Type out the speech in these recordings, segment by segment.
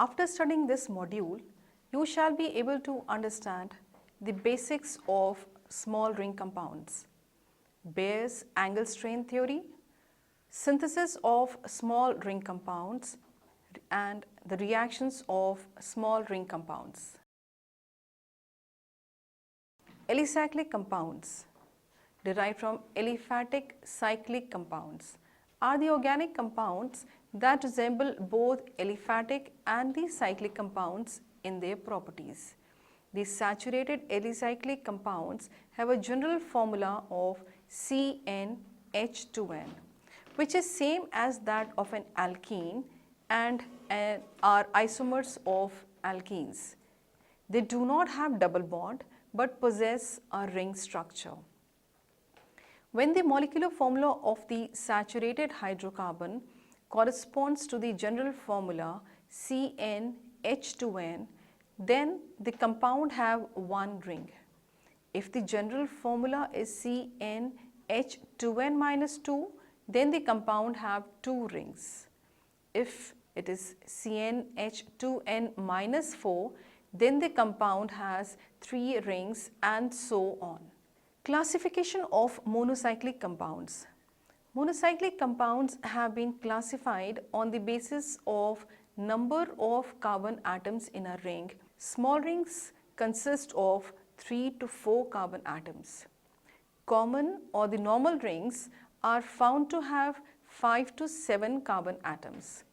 After studying this module, you shall be able to understand the basics of small ring compounds, Bayer's angle strain theory, synthesis of small ring compounds, and the reactions of small ring compounds. Alicyclic compounds, derived from aliphatic cyclic compounds, are the organic compounds that resemble both aliphatic and the cyclic compounds in their properties. The saturated alicyclic compounds have a general formula of CnH2n, which is same as that of an alkene and are isomers of alkenes. They do not have double bond but possess a ring structure. When the molecular formula of the saturated hydrocarbon corresponds to the general formula CnH2n, then the compound have one ring. If the general formula is CnH2n-2, then the compound have two rings. If it is CnH2n-4, then the compound has three rings, and so on. Classification of monocyclic compounds. Monocyclic compounds have been classified on the basis of number of carbon atoms in a ring. Small rings consist of 3 to 4 carbon atoms. Common or the normal rings are found to have 5 to 7 carbon atoms.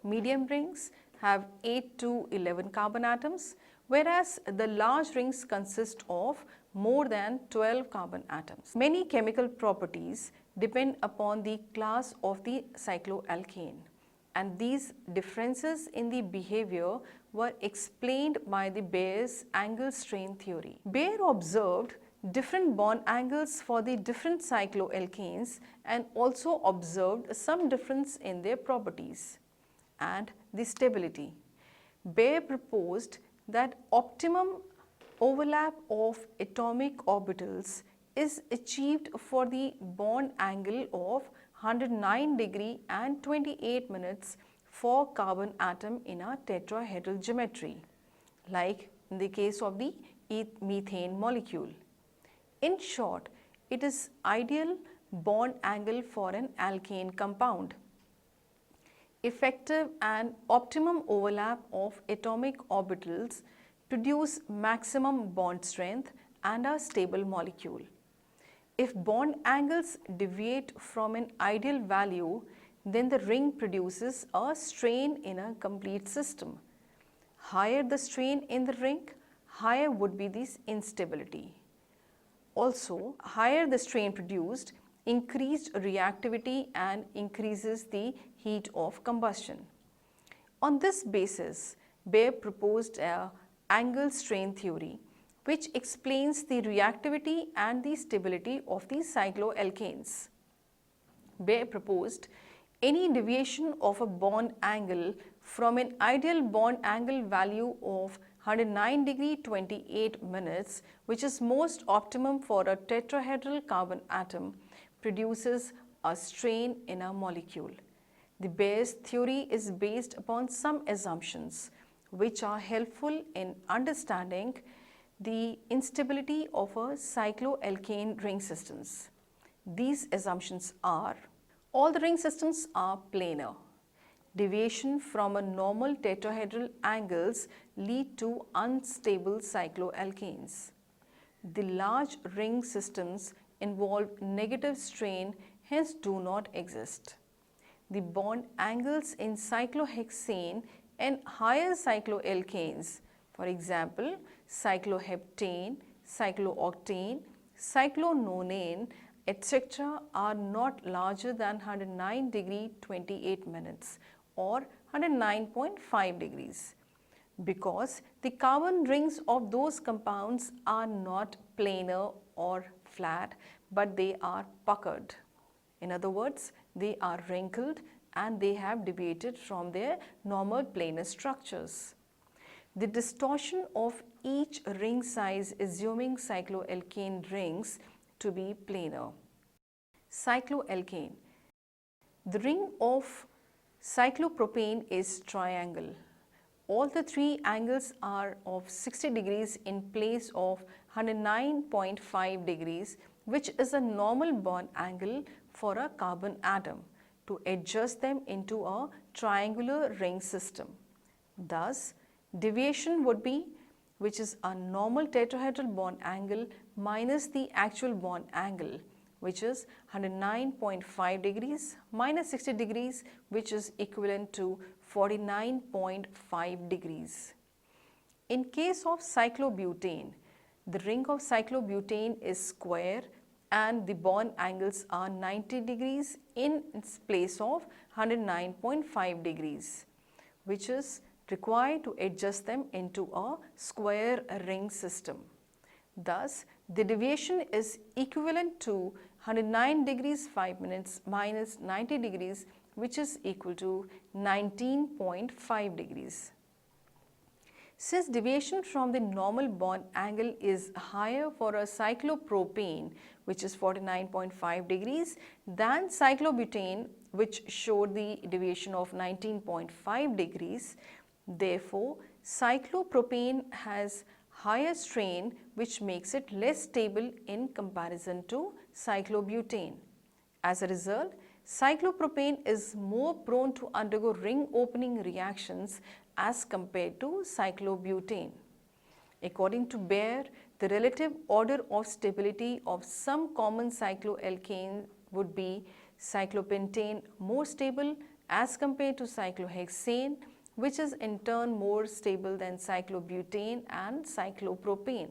Medium rings have 8 to 11 carbon atoms, whereas the large rings consist of more than 12 carbon atoms. Many chemical properties depend upon the class of the cycloalkane, and these differences in the behavior were explained by the Bayer's angle strain theory. Bayer observed different bond angles for the different cycloalkanes and also observed some difference in their properties and the stability. Bayer proposed that optimum overlap of atomic orbitals is achieved for the bond angle of 109 degree and 28 minutes for carbon atom in a tetrahedral geometry, like in the case of the methane molecule. In short, it is ideal bond angle for an alkane compound. Effective and optimum overlap of atomic orbitals produce maximum bond strength and a stable molecule. If bond angles deviate from an ideal value, then the ring produces a strain in a complete system. Higher the strain in the ring, higher would be this instability. Also, higher the strain produced, increased reactivity and increases the heat of combustion. On this basis, Bayer proposed an angle strain theory, which explains the reactivity and the stability of the cycloalkanes. Bayer proposed any deviation of a bond angle from an ideal bond angle value of 109 degree 28 minutes, which is most optimum for a tetrahedral carbon atom, produces a strain in a molecule. The Bayer's theory is based upon some assumptions which are helpful in understanding the instability of a cycloalkane ring systems. These assumptions are: all the ring systems are planar. Deviation from a normal tetrahedral angles lead to unstable cycloalkanes. The large ring systems involve negative strain, hence do not exist. The bond angles in cyclohexane and higher cycloalkanes, for example, cycloheptane, cyclooctane, cyclononane, etc., are not larger than 109 degree 28 minutes or 109.5 degrees, because the carbon rings of those compounds are not planar or flat, but they are puckered. In other words, they are wrinkled and they have deviated from their normal planar structures. The distortion of each ring size assuming cycloalkane rings to be planar. Cycloalkane. The ring of cyclopropane is triangle. All the three angles are of 60 degrees in place of 109.5 degrees, which is a normal bond angle for a carbon atom, to adjust them into a triangular ring system. Thus, deviation would be, which is a normal tetrahedral bond angle minus the actual bond angle, which is 109.5 degrees minus 60 degrees, which is equivalent to 49.5 degrees. In case of cyclobutane, the ring of cyclobutane is square and the bond angles are 90 degrees in its place of 109.5 degrees, which is required to adjust them into a square ring system. Thus, the deviation is equivalent to 109 degrees 5 minutes minus 90 degrees, which is equal to 19.5 degrees. Since deviation from the normal bond angle is higher for a cyclopropane, which is 49.5 degrees, than cyclobutane, which showed the deviation of 19.5 degrees, therefore, cyclopropane has higher strain, which makes it less stable in comparison to cyclobutane. As a result, cyclopropane is more prone to undergo ring opening reactions as compared to cyclobutane. According to Baer, the relative order of stability of some common cycloalkane would be cyclopentane more stable as compared to cyclohexane, which is in turn more stable than cyclobutane and cyclopropane.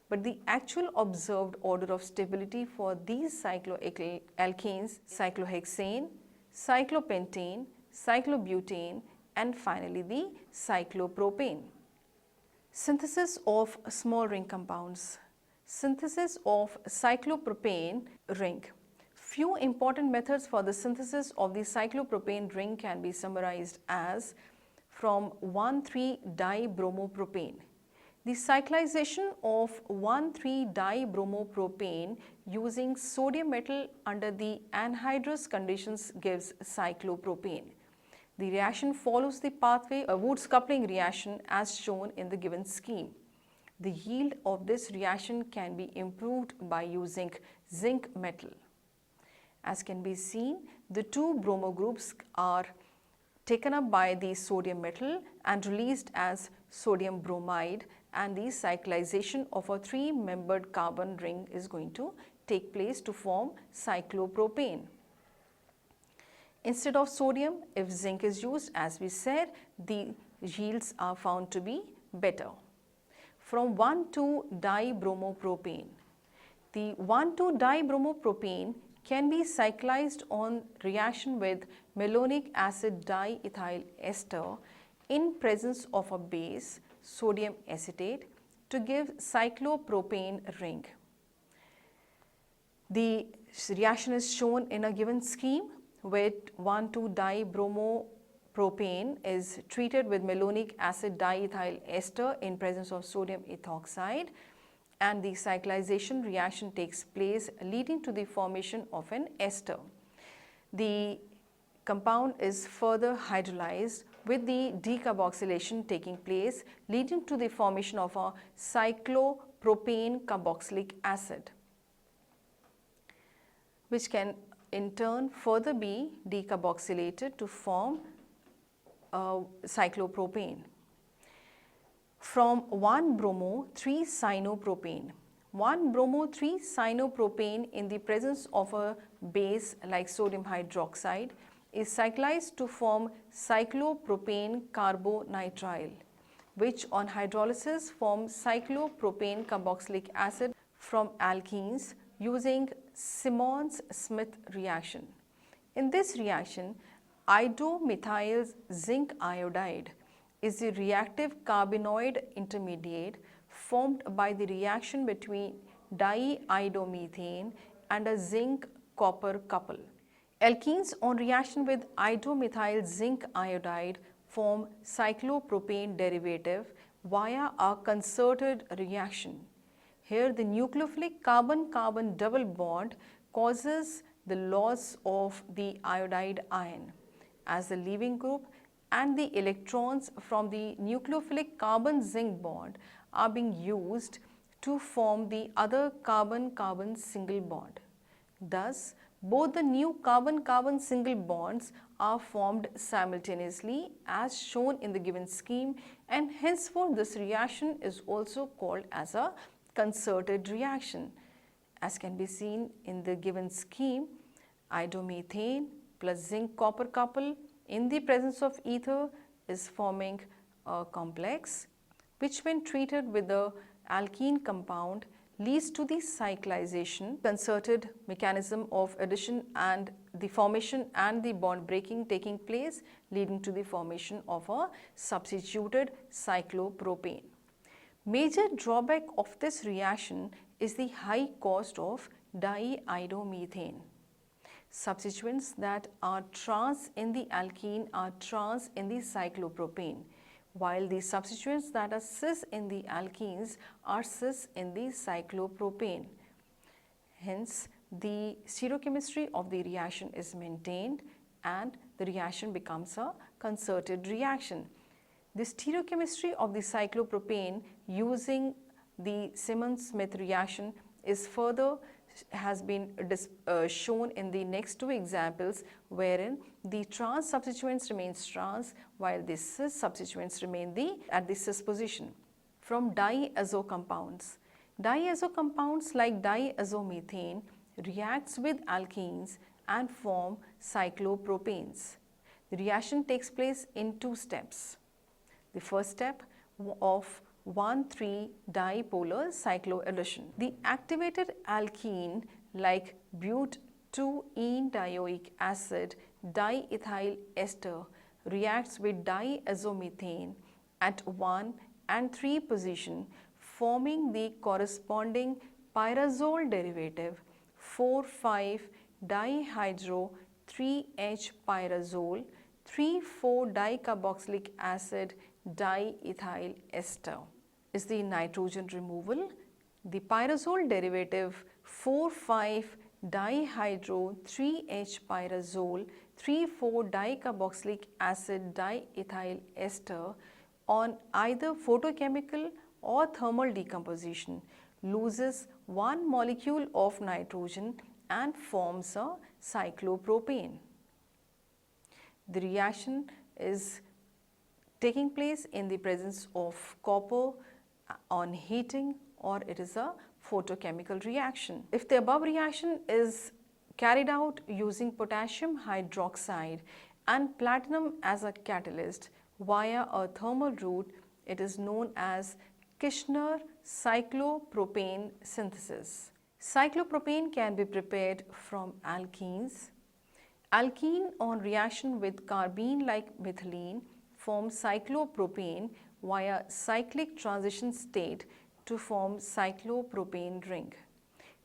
But the actual observed order of stability for these cycloalkanes, cyclohexane, cyclopentane, cyclobutane, and finally the cyclopropane. Synthesis of small ring compounds. Synthesis of cyclopropane ring. Few important methods for the synthesis of the cyclopropane ring can be summarized as from 1,3-dibromopropane. The cyclization of 1,3-dibromopropane using sodium metal under the anhydrous conditions gives cyclopropane. The reaction follows the pathway of Woods coupling reaction as shown in the given scheme. The yield of this reaction can be improved by using zinc metal. As can be seen, the two bromo groups are taken up by the sodium metal and released as sodium bromide, and the cyclization of a three-membered carbon ring is going to take place to form cyclopropane. Instead of sodium, if zinc is used, as we said, the yields are found to be better. From 1,2-dibromopropane. The 1,2-dibromopropane can be cyclized on reaction with malonic acid diethyl ester in presence of a base, sodium acetate, to give cyclopropane ring. The reaction is shown in a given scheme where 1,2-dibromopropane is treated with malonic acid diethyl ester in presence of sodium ethoxide, and the cyclization reaction takes place leading to the formation of an ester. The compound is further hydrolyzed with the decarboxylation taking place leading to the formation of a cyclopropane carboxylic acid, which can in turn further be decarboxylated to form cyclopropane. From 1-bromo-3-cyanopropane. 1-bromo-3-cyanopropane in the presence of a base like sodium hydroxide is cyclized to form cyclopropane carbonitrile, which on hydrolysis forms cyclopropane carboxylic acid from alkenes using Simmons-Smith reaction. In this reaction, idomethyl zinc iodide is the reactive carbenoid intermediate formed by the reaction between diiodomethane and a zinc copper couple. Alkenes on reaction with idomethyl zinc iodide form cyclopropane derivative via a concerted reaction. Here the nucleophilic carbon-carbon double bond causes the loss of the iodide ion. As the leaving group, and the electrons from the nucleophilic carbon-zinc bond are being used to form the other carbon-carbon single bond. Thus, both the new carbon-carbon single bonds are formed simultaneously as shown in the given scheme, and henceforth this reaction is also called as a concerted reaction. As can be seen in the given scheme, iodomethane plus zinc copper couple in the presence of ether is forming a complex which when treated with the alkene compound leads to the cyclization, concerted mechanism of addition and the formation and the bond breaking taking place, leading to the formation of a substituted cyclopropane. Major drawback of this reaction is the high cost of diiodomethane. Substituents that are trans in the alkene are trans in the cyclopropane, while the substituents that are cis in the alkenes are cis in the cyclopropane. Hence, the stereochemistry of the reaction is maintained and the reaction becomes a concerted reaction. The stereochemistry of the cyclopropane using the Simmons-Smith reaction is further has been shown in the next two examples, wherein the trans substituents remains trans while the cis substituents remain at the cis position. From diazo compounds. Diazo compounds like diazomethane reacts with alkenes and form cyclopropanes. The reaction takes place in two steps. The first step of 1,3-dipolar cycloaddition. The activated alkene like but-2-ene-dioic acid diethyl ester reacts with diazomethane at 1 and 3 position, forming the corresponding pyrazole derivative 4,5-dihydro-3H-pyrazole 3,4-dicarboxylic acid diethyl ester. Is the nitrogen removal. The pyrazole derivative 4,5-dihydro-3H-pyrazole 3,4-dicarboxylic acid diethyl ester on either photochemical or thermal decomposition loses one molecule of nitrogen and forms a cyclopropane. The reaction is taking place in the presence of copper on heating, or it is a photochemical reaction. If the above reaction is carried out using potassium hydroxide and platinum as a catalyst via a thermal route, it is known as Kirchner cyclopropane synthesis. Cyclopropane can be prepared from alkenes. Alkene on reaction with carbene like methylene forms cyclopropane via cyclic transition state to form cyclopropane ring.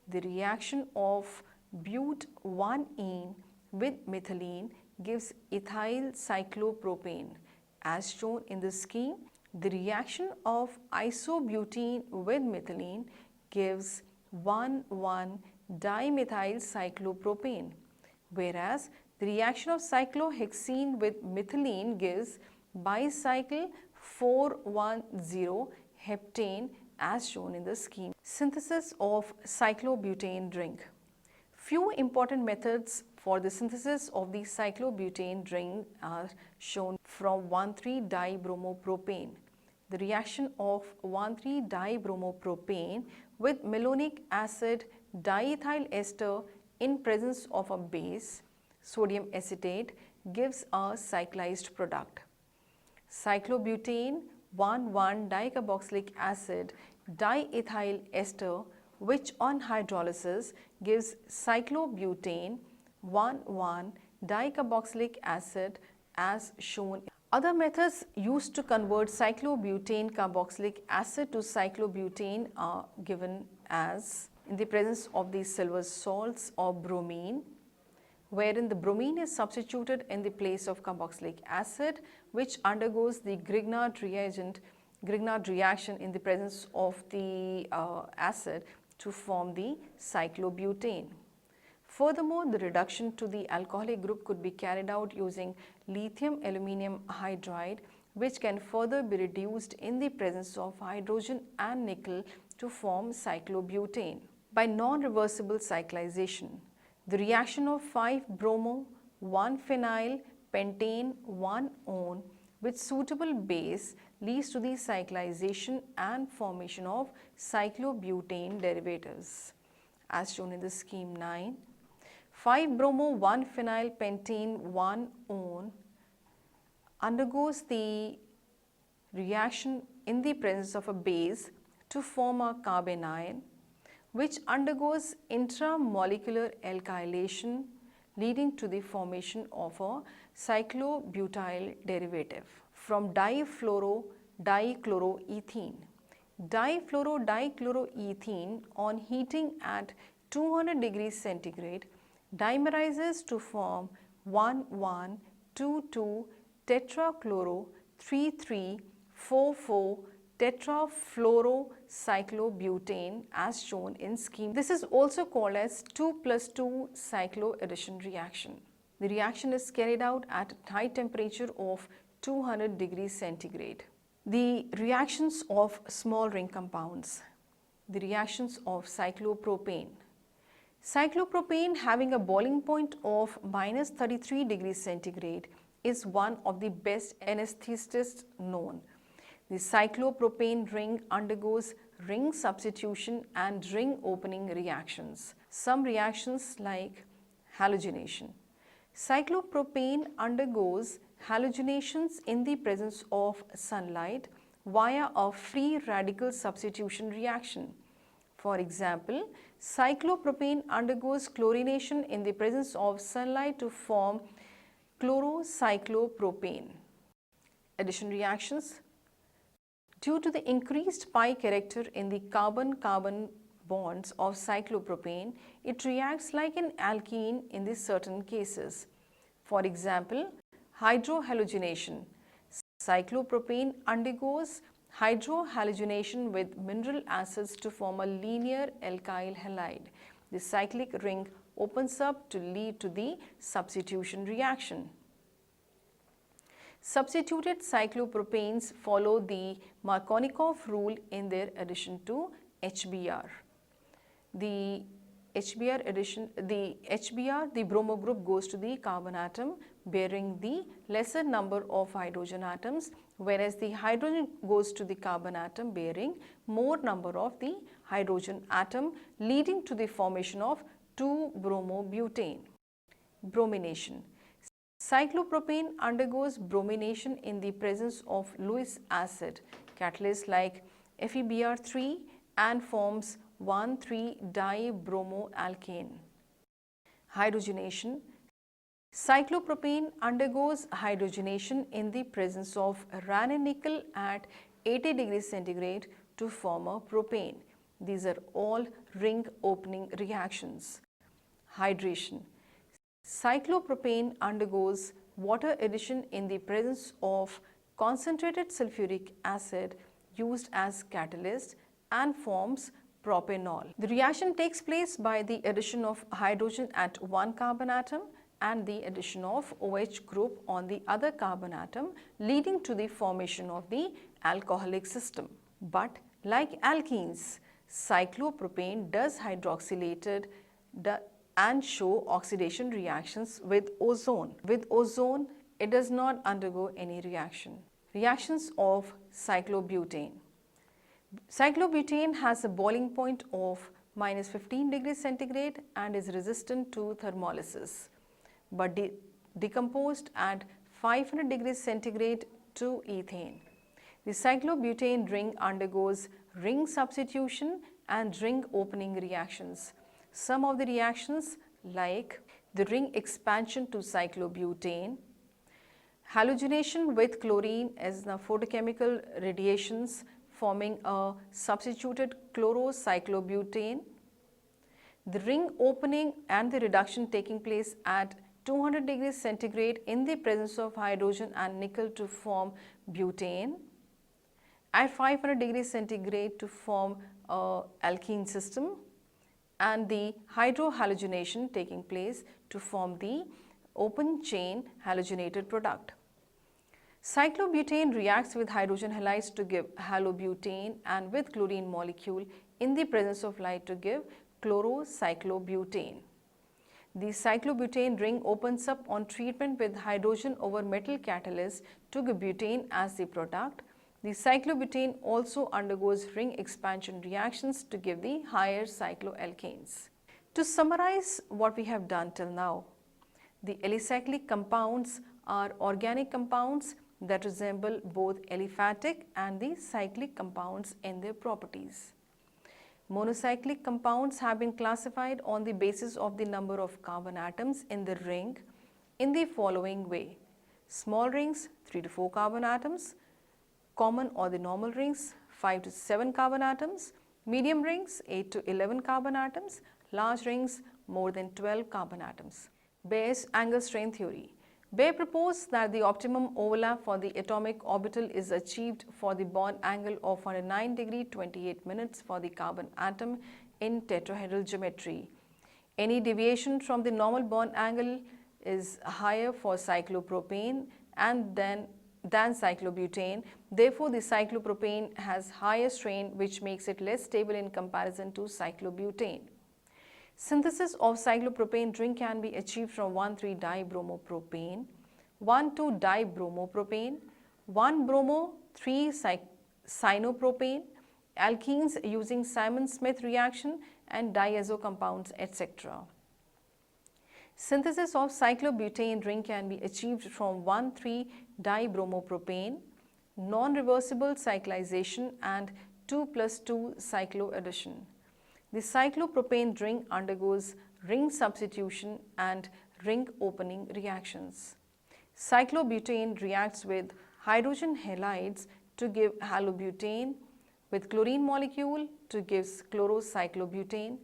The reaction of but-1-ene with methylene gives ethyl cyclopropane. As shown in the scheme, the reaction of isobutene with methylene gives 1,1-dimethyl cyclopropane, whereas the reaction of cyclohexene with methylene gives bicycle 4,1,0-heptane as shown in the scheme. Synthesis of cyclobutane ring. Few important methods for the synthesis of the cyclobutane ring are shown from 1,3-dibromopropane. The reaction of 1,3-dibromopropane with malonic acid diethyl ester in presence of a base, sodium acetate, gives a cyclized product. Cyclobutane 1,1-dicarboxylic acid diethyl ester, which on hydrolysis gives cyclobutane 1,1-dicarboxylic acid as shown. Other methods used to convert cyclobutane carboxylic acid to cyclobutane are given as in the presence of the silver salts or bromine, wherein the bromine is substituted in the place of carboxylic acid, which undergoes the Grignard reaction in the presence of the acid to form the cyclobutane. Furthermore, the reduction to the alcoholic group could be carried out using lithium aluminium hydride, which can further be reduced in the presence of hydrogen and nickel to form cyclobutane. By non-reversible cyclization, the reaction of 5-bromo, 1-phenyl, pentane, 1-one with suitable base leads to the cyclization and formation of cyclobutane derivatives. As shown in the scheme 9, 5-bromo, 1-phenyl, pentane, 1-one undergoes the reaction in the presence of a base to form a carbanion, which undergoes intramolecular alkylation leading to the formation of a cyclobutyl derivative from difluoro-dichloroethene. Difluoro-dichloroethene on heating at 200 degrees centigrade dimerizes to form 1,1,2,2 tetrachloro 3,3,4,4 tetrafluorocyclobutane as shown in scheme. This is also called as 2+2 cycloaddition reaction. The reaction is carried out at a high temperature of 200 degrees centigrade. The reactions of small ring compounds. The reactions of cyclopropane. Cyclopropane, having a boiling point of -33 degrees centigrade, is one of the best anesthetists known. The cyclopropane ring undergoes ring substitution and ring opening reactions. Some reactions like halogenation. Cyclopropane undergoes halogenations in the presence of sunlight via a free radical substitution reaction. For example, cyclopropane undergoes chlorination in the presence of sunlight to form chlorocyclopropane. Addition reactions. Due to the increased pi character in the carbon-carbon bonds of cyclopropane, it reacts like an alkene in the certain cases. For example, hydrohalogenation. Cyclopropane undergoes hydrohalogenation with mineral acids to form a linear alkyl halide. The cyclic ring opens up to lead to the substitution reaction. Substituted cyclopropanes follow the Markovnikov rule in their addition to HBr. The bromo group goes to the carbon atom bearing the lesser number of hydrogen atoms, whereas the hydrogen goes to the carbon atom bearing more number of the hydrogen atom, leading to the formation of 2-bromobutane. Bromination. Cyclopropane undergoes bromination in the presence of Lewis acid catalysts like FeBr3 and forms 1,3-dibromoalkane. Hydrogenation. Cyclopropane undergoes hydrogenation in the presence of rann nickel at 80 degrees centigrade to form a propane. These are all ring opening reactions. Hydration. Cyclopropane undergoes water addition in the presence of concentrated sulfuric acid used as catalyst and forms propanol. The reaction takes place by the addition of hydrogen at one carbon atom and the addition of OH group on the other carbon atom, leading to the formation of the alcoholic system. But like alkenes, cyclopropane does hydroxylated and show oxidation reactions with ozone. With ozone, it does not undergo any reaction. Reactions of cyclobutane. Cyclobutane has a boiling point of -15 degrees centigrade and is resistant to thermolysis, but decomposed at 500 degrees centigrade to ethane. The cyclobutane ring undergoes ring substitution and ring opening reactions. Some of the reactions like the ring expansion to cyclobutane, halogenation with chlorine as the photochemical radiations forming a substituted chlorocyclobutane, the ring opening and the reduction taking place at 200 degrees centigrade in the presence of hydrogen and nickel to form butane, at 500 degrees centigrade to form a alkene system, and the hydrohalogenation taking place to form the open chain halogenated product. Cyclobutane reacts with hydrogen halides to give halobutane and with chlorine molecule in the presence of light to give chlorocyclobutane. The cyclobutane ring opens up on treatment with hydrogen over metal catalyst to give butane as the product. The cyclobutane also undergoes ring expansion reactions to give the higher cycloalkanes. To summarize what we have done till now, the alicyclic compounds are organic compounds that resemble both aliphatic and the cyclic compounds in their properties. Monocyclic compounds have been classified on the basis of the number of carbon atoms in the ring in the following way. Small rings 3 to 4 carbon atoms, common or the normal rings 5 to 7 carbon atoms, medium rings 8 to 11 carbon atoms, large rings more than 12 carbon atoms. Bayes angle strain theory. Bayer proposed that the optimum overlap for the atomic orbital is achieved for the bond angle of 109 degree 28 minutes for the carbon atom in tetrahedral geometry. Any deviation from the normal bond angle is higher for cyclopropane and than cyclobutane. Therefore, the cyclopropane has higher strain, which makes it less stable in comparison to cyclobutane. Synthesis of cyclopropane ring can be achieved from 1,3-dibromopropane, 1,2-dibromopropane, 1-bromo-3-cyanopropane, alkenes using Simmons-Smith reaction and diazo compounds, etc. Synthesis of cyclobutane ring can be achieved from 1,3-dibromopropane, non-reversible cyclization and 2+2 cycloaddition. The cyclopropane ring undergoes ring substitution and ring opening reactions. Cyclobutane reacts with hydrogen halides to give halobutane, with chlorine molecule to give chlorocyclobutane.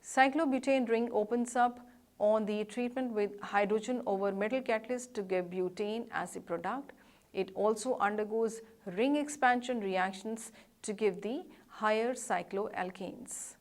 Cyclobutane ring opens up on the treatment with hydrogen over metal catalyst to give butane as a product. It also undergoes ring expansion reactions to give the higher cycloalkanes.